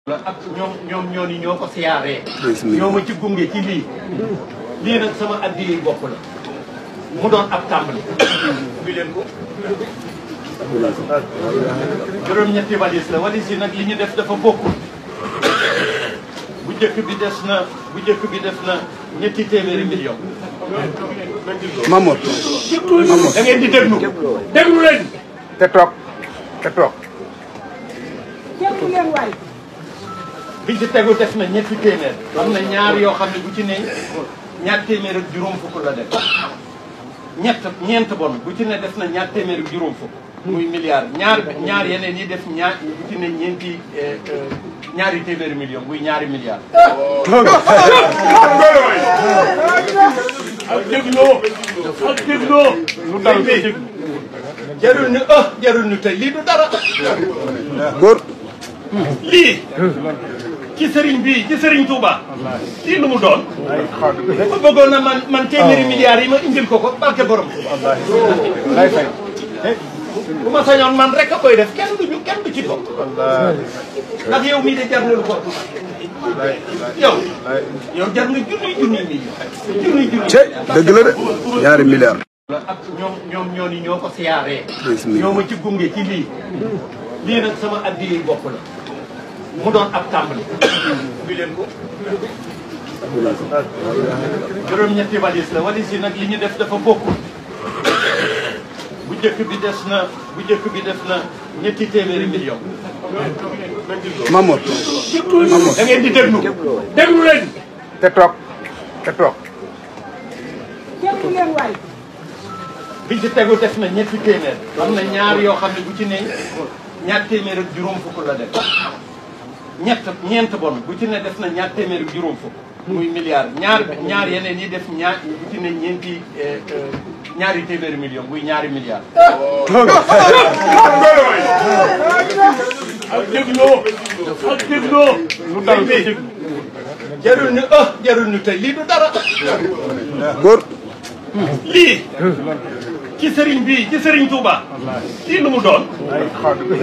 ak ñoom ñoo ko siyaaree. ñoo ma ci gunge ci lii nag sama addi bopp la mu doon ab tàmbali. bi leen ko juróom-ñetti walis la walis yi nag li ñu def dafa bokkul. bu njëkk bi def na ñetti téeméeri million. Mamour da ngeen di déglu leen. te toog déglu leen waay. bi ci tegu def na ñetti téeméer. am na ñaar yoo xam ne bu ci ne ñaar téeméer ak juróom fukk la def. ñeent bon bu ci ne def na ñaar téeméer ak juróom fukk. muy milliard ñaar yeneen yi def bu ci ne ñaari téeméeri million muy ñaari milliard. ak dégloo lu dal bi jarul ñu tey lii du dara. góor lii ci sëriñ Touba lii lu mu doon. ma bëggoon na man téeméeri milliards yi ma indil ko barke borom. lay fay bu ma sañoon man rek a koy def kenn du ci bokk. ndax yow mii de jar na lu ko. yow jar na junni. dëgg la de ñaari milliards. ak ñoo ko siyaaree. ñoo ma ci gunge ci lii nag sama addi bopp la mu doon ab tàmbali. bi leen ko juróom-ñetti walis la walis yi nag li ñu def dafa bokkul. bu njëkk bi def na ñetti téeméeri million. Mamour da ngeen di déglu leen. te toog déglu leen waay. bi ci tegu def na ñetti téeméer. am na ñaar yoo xam ne bu ci ne ñaar téeméer ak juróom fukk la def. ñeent bon bu ci ne def na ñaar téeméer ak juróom fukk. muy milliard ñaar yeneen yi def bu ci ne ñaari téeméeri million muy ñaari milliard. ak dégloo lu dal bi jarul ñu tey lii du dara. góor lii ci sëriñ Touba lii lu mu doon.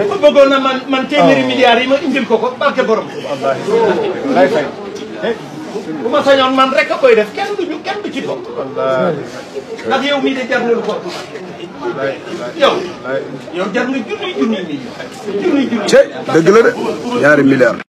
ma bëggoon na man téeméeri milliards yi ma indil ko barke borom. lay fay bu ma sañoon man rek a koy def kenn du ci bokk. ndax yow mii de jar na lu ko. yow jar na junni. dëgg la de ñaari milliards.